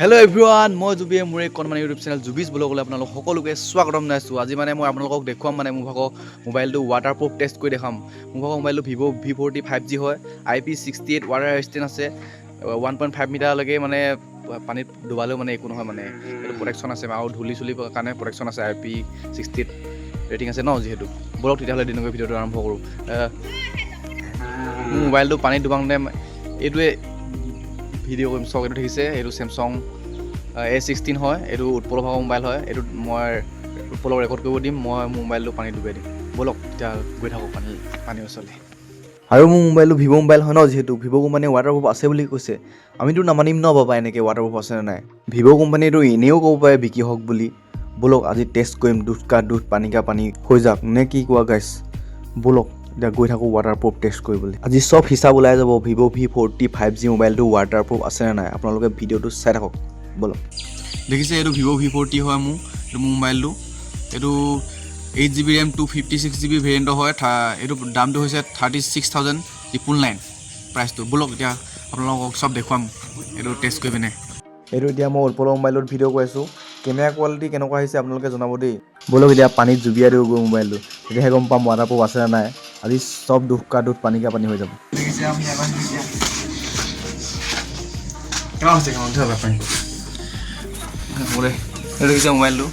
Hello' everyone, মই জুবিয়ে মোৰ কণমানি ইউটিউব চেনেল জুবিছ ব্লগলৈ আপোনালোক সকলোকে স্বাগতম জনাইছোঁ। আজি মই আপোনালোকক দেখুৱাম মোৰ ভাগৰ মোবাইলটো ৱাটাৰপ্ৰুফ টেষ্ট কৰি দেখাম। মোৰ ভাগৰ মোবাইলটো Vivo V40 5G হয়। IP68 ৱাটাৰ ৰেজিষ্টেণ্ট আছে। 1.5 মিটাৰলৈকে পানীত ডুবালেও একো নহয় এইটো প্ৰটেকশ্যন আছে আৰু ধূলি চুলিৰ কাৰণে প্ৰটেকশ্যন আছে। IP68 ৰেটিং আছে ন, যিহেতু বলক তেতিয়াহ'লে দিনকৈ ভিডিঅ'টো আৰম্ভ কৰোঁ। মোৰ মোবাইলটো পানীত ডুবাওঁতে এইটোৱে ভিডিঅ' কৰিম। চাওক, এইটো দেখিছে, এইটো চেমচাং A16 হয়। এইটো উৎপলৰ ভাগৰ মোবাইল হয়। এইটোত মই উৎপলক ৰেকৰ্ড কৰিব দিম। মই মোৰ মোবাইলটো পানীত ডুবাই দিম। ব'লক তেতিয়া গৈ থাকোঁ পানীৰ ওচৰলৈ। আৰু মোৰ মোবাইলটো ভিভ' মোবাইল হয় ন, যিহেতু ভিভ' কোম্পানীয়ে ৱাটাৰপ্ৰুফ আছে বুলি কৈছে। আমিতো নামানিম ন বাবা, এনেকৈ ৱাটাৰপ্ৰুফ আছে নে নাই। ভিভ' কোম্পানীটো এনেও ক'ব পাৰে বিকি হওক বুলি। ব'লক আজি টেষ্ট কৰিম, দুধ কা দুধ পানী কা পানী হৈ যাওক নে কি কোৱা গাইছ। ব'লক এতিয়া গৈ থাকোঁ ৱাটাৰপ্ৰুফ টেষ্ট কৰিবলৈ। আজি চব হিচাপ ওলাই যাব Vivo V40 5G মোবাইলটো ৱাটাৰপ্ৰুফ আছে নে নাই। আপোনালোকে ভিডিঅ'টো চাই থাকক। ব'লক, দেখিছে এইটো Vivo V40 হয়। এইটো মোৰ মোবাইলটো। এইটো 8GB RAM 256GB ভেৰিয়েণ্টৰ হয়। এইটো দামটো হৈছে 36,999 প্ৰাইচটো। ব'লক এতিয়া আপোনালোকক চব দেখুৱাম এইটো টেষ্ট কৰি পিনে। এইটো এতিয়া মই উৎপলৰ মোবাইলত ভিডিঅ' কৰি আছোঁ। কেমেৰা কোৱালিটি কেনেকুৱা আহিছে আপোনালোকে জনাব দেই। ব'লক এতিয়া পানীত জুবিয়াই দিওঁ গৈ মোবাইলটো, তেতিয়াহে গম পাম ৱাটাৰপ্ৰুফ আছে নে নাই। আজি চব দুখ কা দুখ পানী কা পানী হৈ যাব। দেখিছে আপুনি এবাৰ কেনেকুৱা হৈছে পানী মোৰে এইটো দেখিছে মোবাইলটো।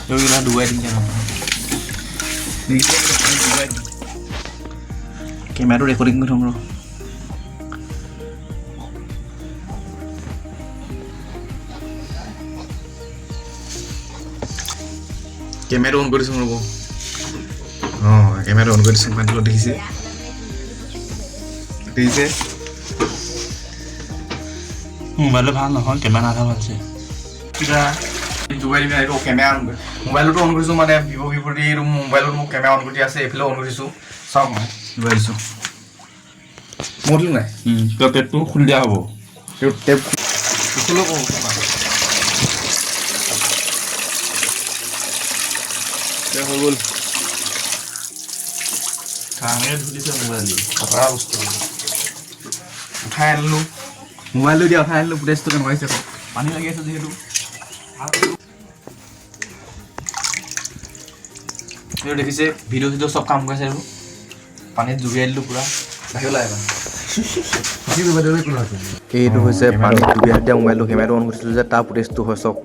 এইবিলাক ডুবাই দিম কেমেৰাটো ৰেকৰ্ডিং কৰি থ'ম ৰ। কেমেৰাটো অন কৰি দিছোঁ ৰ'ব। কেমেৰাটো অন কৰি দিছোঁ। মোবাইলটো দেখিছে মোবাইলটো ভাল নহয়, কেমেৰা ভাল আছে। কিবা জোগাই দিবি এইটো কেমেৰা অন কৰি মোবাইলটো অন কৰিছোঁ। Vivo V40 মোবাইলত মোৰ কেমেৰা অন কৰি আছে। এইফালে অন কৰি দিছোঁ। চাওক, মই জোগাই দিছোঁ। মোৰটো নাই, টেপটো খুলি দিয়া হ'ব। টেপ হৈ গ'ল। ধুলিছে মোবাইল কটা বস্তু উঠাই আনিলোঁ। মোবাইলটো এতিয়া উঠাই আনিলোঁ। ফুটেজটো কেনেকুৱা হৈছে আকৌ পানী লাগি আছে যিহেতু। এইটো দেখিছে, ভিডিঅ' চিডিঅ' চব কাম কৰিছে। এইটো পানীত জুবিয়াই দিলোঁ পূৰা। বাহিৰলৈ আহিবা। এইটো হৈছে পানীত জুবিয়াই দিয়া মোবাইলটো। কেমেৰাটো অন কৰিছিলোঁ যে তাৰ ফুটেজটো হয়। চাওক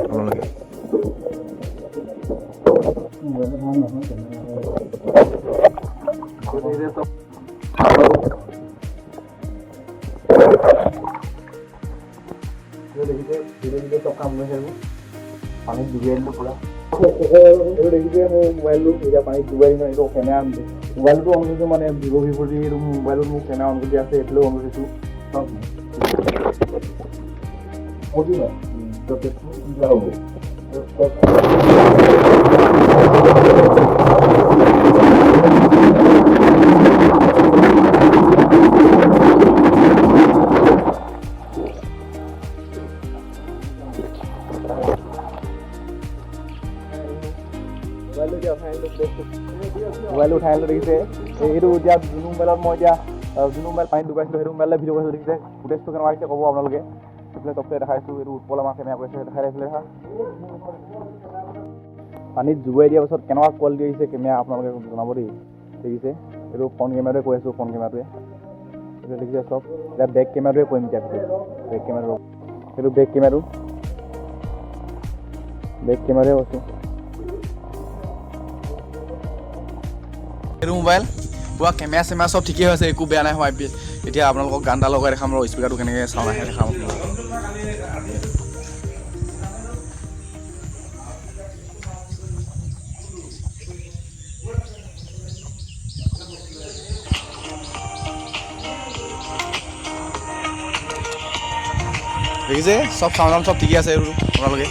আপোনালোকে। দেখিছে, ভিডিঅ' চব কাম কৰিছে। এইবোৰ পানীত ডুবিয়াই দিলোঁ পূৰা। এইটো দেখিছে মোৰ মোবাইলটো এতিয়া পানীত ডুবাই দিলোঁ। এইটো কেমেৰা মোবাইলটো অন কৰিছোঁ Vivo V40 এইটো মোবাইলত মোৰ কেমেৰা অন কৰি আছে। এইফালেও অন কৰিছোঁ। চব মোবাইলটো উঠাই আনিলোঁ। দেখিছে, এইটো এতিয়া যোনটো মোবাইলত মই এতিয়া যোনটো মোবাইল পানীত ডুবাইছিলোঁ সেইটো মোবাইলত ভিডিঅ' কৰিছোঁ। দেখিছে ফুটেজটো কেনেকুৱা আহিছে ক'ব আপোনালোকে। এইফালে টপটোৱে দেখাইছোঁ। এইটো উৎপল আমাৰ কেমেৰা কৰিছে। দেখাই এইফালে দেখা পানীত জুবুৱাই দিয়াৰ পাছত কেনেকুৱা কোৱালিটি আহিছে কেমেৰা আপোনালোকে জনাব দেই। দেখিছে, এইটো ফ্ৰণ্ট কেমেৰাটোৱে কৈ আছোঁ। ফ্ৰণ্ট কেমেৰাটোৱে এইটো দেখিছে চব। এতিয়া বেক কেমেৰাটোৱে কৰিম। এতিয়া বেক কেমেৰাটো এইটো বেক কেমেৰাটোৱে কৈছোঁ। এইটো মোবাইল পুৰা কেমেৰা চেমেৰা চব ঠিকেই হৈছে। একো বেয়া নাই হোৱা। এতিয়া আপোনালোকক গান এটা লগাই দেখাম ৰ। স্পীকাৰটো কেনেকৈ চাউণ্ড আহে দেখাম আপোনালোকক। দেখিছে, চব চাউণ্ড চব ঠিকে আছে। এইটো আপোনালোকে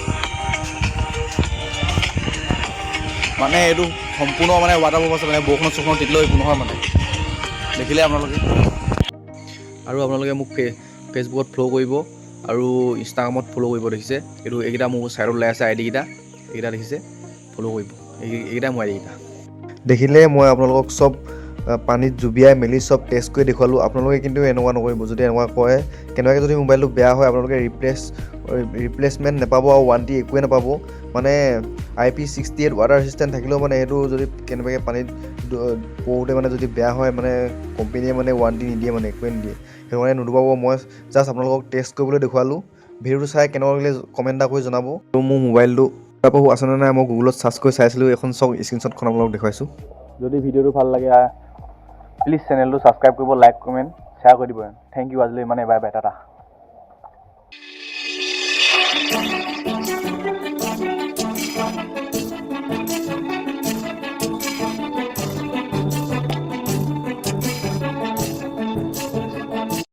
এইটো সম্পূৰ্ণ ৱাটাৰপ্ৰুফ আছে। বৰষুণত চৰষুণত তিতিলেও একো নহয় দেখিলে আপোনালোকে। আৰু আপোনালোকে মোক ফেচবুকত ফ'ল' কৰিব আৰু ইনষ্টাগ্ৰামত ফ'ল' কৰিব। দেখিছে, এইকেইটা মোৰ ছাইডত ওলাই আছে ID কেইটা। এইকেইটা দেখিছে, ফ'ল' কৰিব। এইকেইটা মোৰ ID কেইটা দেখিলে। মই আপোনালোকক চব পানীত জুবিয়াই মেলি চব টেষ্ট কৰি দেখুৱালোঁ। আপোনালোকে কিন্তু এনেকুৱা নকৰিব। যদি এনেকুৱা কয় কেনেবাকৈ যদি মোবাইলটো বেয়া হয় আপোনালোকে ৰিপ্লেচমেণ্ট নাপাব আৰু ৱাৰেণ্টি একোৱে নাপাব। মানে IP68 ৱাটাৰ ৰেচিষ্টেণ্ট থাকিলেও মানে সেইটো যদি কেনেবাকৈ পানীত পৰোঁতে মানে যদি বেয়া হয় মানে কোম্পেনীয়ে মানে ৱাৰেণ্টি নিদিয়ে, মানে একোৱে নিদিয়ে। সেইটো কাৰণে নুডুবাব। মই জাষ্ট আপোনালোকক টেষ্ট কৰিবলৈ দেখুৱালোঁ। ভিডিঅ'টো চাই কেনেকুৱা লাগিলে কমেণ্ট এটা কৰি জনাব। আৰু মোৰ মোবাইলটো তাপা আছেনে নাই মই গুগলত চাৰ্চ কৰি চাইছিলোঁ। এখন চব স্ক্ৰীনশ্বটখন আপোনালোকক দেখুৱাইছোঁ। যদি ভিডিঅ'টো ভাল লাগে প্লিজ চেনেলটো ছাবস্ক্ৰাইব কৰিব, লাইক কমেণ্ট শ্বেয়াৰ কৰি দিব। Thank you. আজিলৈ ইমানে, বাই বাই, টাটা।